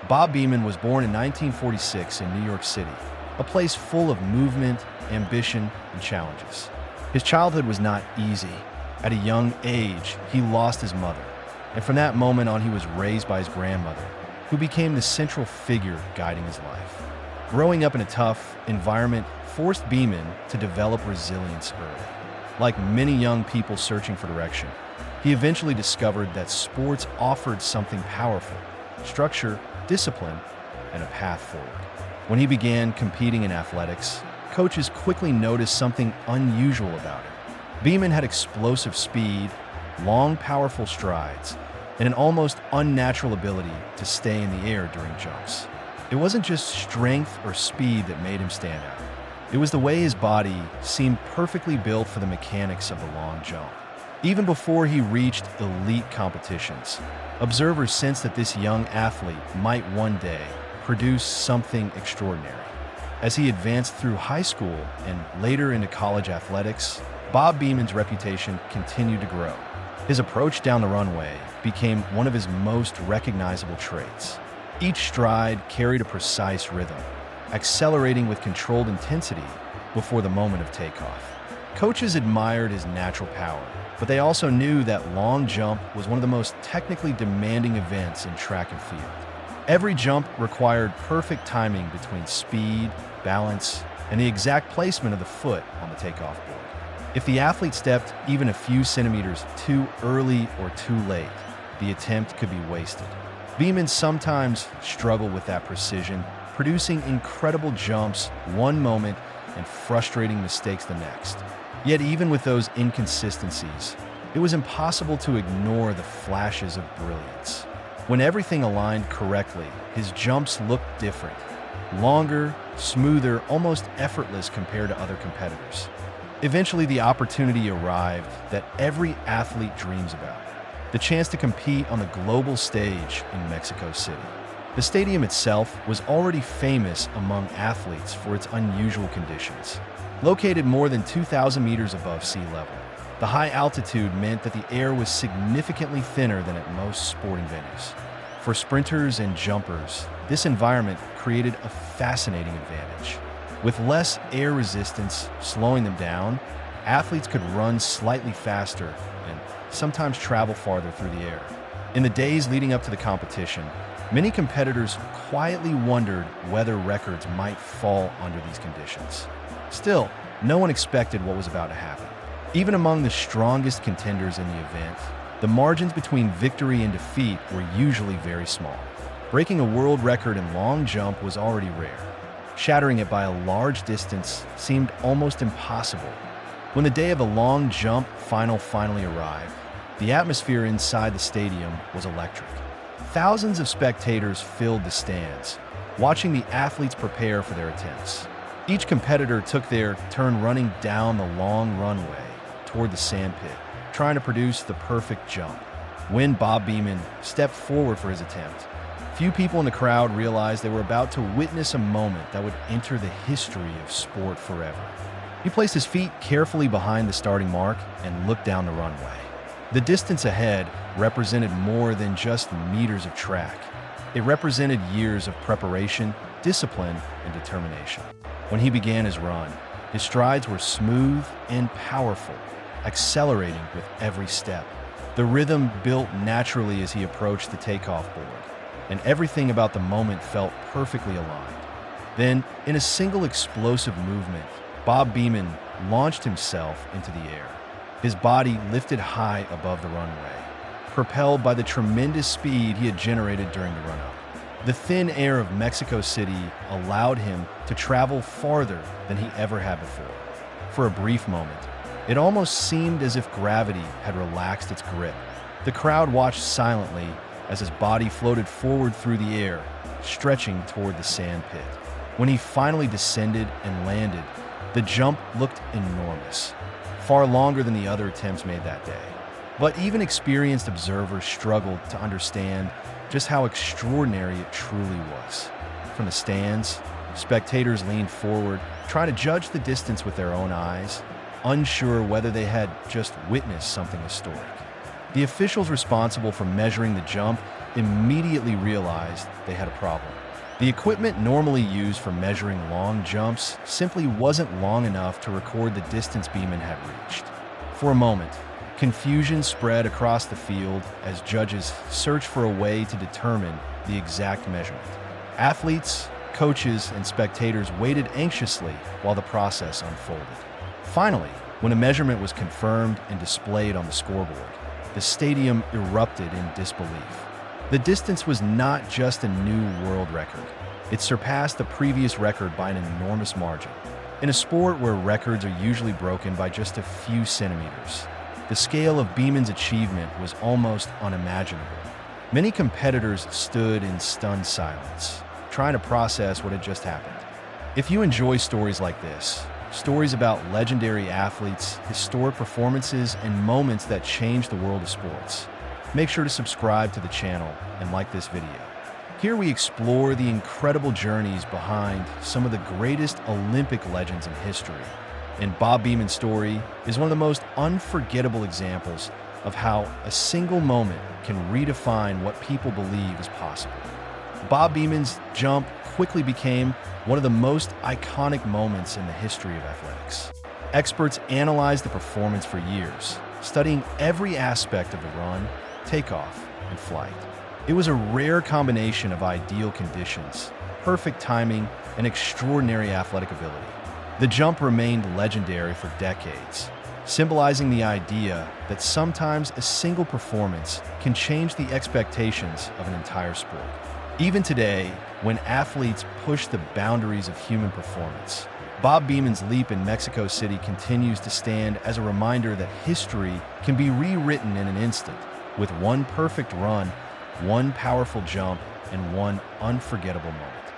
Bob Beamon was born in 1946 in New York City, a place full of movement, ambition, and challenges. His childhood was not easy. At a young age, he lost his mother, and from that moment on, he was raised by his grandmother, who became the central figure guiding his life. Growing up in a tough environment forced Beamon to develop resilience early. Like many young people searching for direction, he eventually discovered that sports offered something powerful: structure, discipline, and a path forward. When he began competing in athletics, coaches quickly noticed something unusual about him. Beamon had explosive speed, long, powerful strides, and an almost unnatural ability to stay in the air during jumps. It wasn't just strength or speed that made him stand out. It was the way his body seemed perfectly built for the mechanics of the long jump. Even before he reached elite competitions, observers sensed that this young athlete might one day produce something extraordinary. As he advanced through high school and later into college athletics, Bob Beamon's reputation continued to grow. His approach down the runway became one of his most recognizable traits. Each stride carried a precise rhythm, accelerating with controlled intensity before the moment of takeoff. Coaches admired his natural power, but they also knew that long jump was one of the most technically demanding events in track and field. Every jump required perfect timing between speed, balance, and the exact placement of the foot on the takeoff board. If the athlete stepped even a few centimeters too early or too late, the attempt could be wasted. Beamon sometimes struggled with that precision, producing incredible jumps one moment and frustrating mistakes the next. Yet even with those inconsistencies, it was impossible to ignore the flashes of brilliance. When everything aligned correctly, his jumps looked different. Longer, smoother, almost effortless compared to other competitors. Eventually, the opportunity arrived that every athlete dreams about: the chance to compete on the global stage in Mexico City. The stadium itself was already famous among athletes for its unusual conditions. Located more than 2,000 meters above sea level, the high altitude meant that the air was significantly thinner than at most sporting venues. For sprinters and jumpers, this environment created a fascinating advantage. With less air resistance slowing them down, athletes could run slightly faster and sometimes travel farther through the air. In the days leading up to the competition, many competitors quietly wondered whether records might fall under these conditions. Still, no one expected what was about to happen. Even among the strongest contenders in the event, the margins between victory and defeat were usually very small. Breaking a world record in long jump was already rare. Shattering it by a large distance seemed almost impossible. When the day of the long jump finally arrived, the atmosphere inside the stadium was electric. Thousands of spectators filled the stands, watching the athletes prepare for their attempts. Each competitor took their turn running down the long runway toward the sandpit, trying to produce the perfect jump. When Bob Beamon stepped forward for his attempt, few people in the crowd realized they were about to witness a moment that would enter the history of sport forever. He placed his feet carefully behind the starting mark and looked down the runway. The distance ahead represented more than just meters of track. It represented years of preparation, discipline, and determination. When he began his run, his strides were smooth and powerful, accelerating with every step. The rhythm built naturally as he approached the takeoff board, and everything about the moment felt perfectly aligned. Then, in a single explosive movement, Bob Beamon launched himself into the air. His body lifted high above the runway, propelled by the tremendous speed he had generated during the run-up. The thin air of Mexico City allowed him to travel farther than he ever had before. For a brief moment, it almost seemed as if gravity had relaxed its grip. The crowd watched silently as his body floated forward through the air, stretching toward the sand pit. When he finally descended and landed, the jump looked enormous, far longer than the other attempts made that day. But even experienced observers struggled to understand just how extraordinary it truly was. From the stands, spectators leaned forward, trying to judge the distance with their own eyes, unsure whether they had just witnessed something historic. The officials responsible for measuring the jump immediately realized they had a problem. The equipment normally used for measuring long jumps simply wasn't long enough to record the distance Beamon had reached. For a moment, confusion spread across the field as judges searched for a way to determine the exact measurement. Athletes, coaches, and spectators waited anxiously while the process unfolded. Finally, when a measurement was confirmed and displayed on the scoreboard, the stadium erupted in disbelief. The distance was not just a new world record. It surpassed the previous record by an enormous margin. In a sport where records are usually broken by just a few centimeters, the scale of Beamon's achievement was almost unimaginable. Many competitors stood in stunned silence, trying to process what had just happened. If you enjoy stories like this, stories about legendary athletes, historic performances, and moments that changed the world of sports, make sure to subscribe to the channel and like this video. Here we explore the incredible journeys behind some of the greatest Olympic legends in history. And Bob Beamon's story is one of the most unforgettable examples of how a single moment can redefine what people believe is possible. Bob Beamon's jump quickly became one of the most iconic moments in the history of athletics. Experts analyzed the performance for years, studying every aspect of the run, takeoff, and flight. It was a rare combination of ideal conditions, perfect timing, and extraordinary athletic ability. The jump remained legendary for decades, symbolizing the idea that sometimes a single performance can change the expectations of an entire sport. Even today, when athletes push the boundaries of human performance, Bob Beamon's leap in Mexico City continues to stand as a reminder that history can be rewritten in an instant, with one perfect run, one powerful jump, and one unforgettable moment.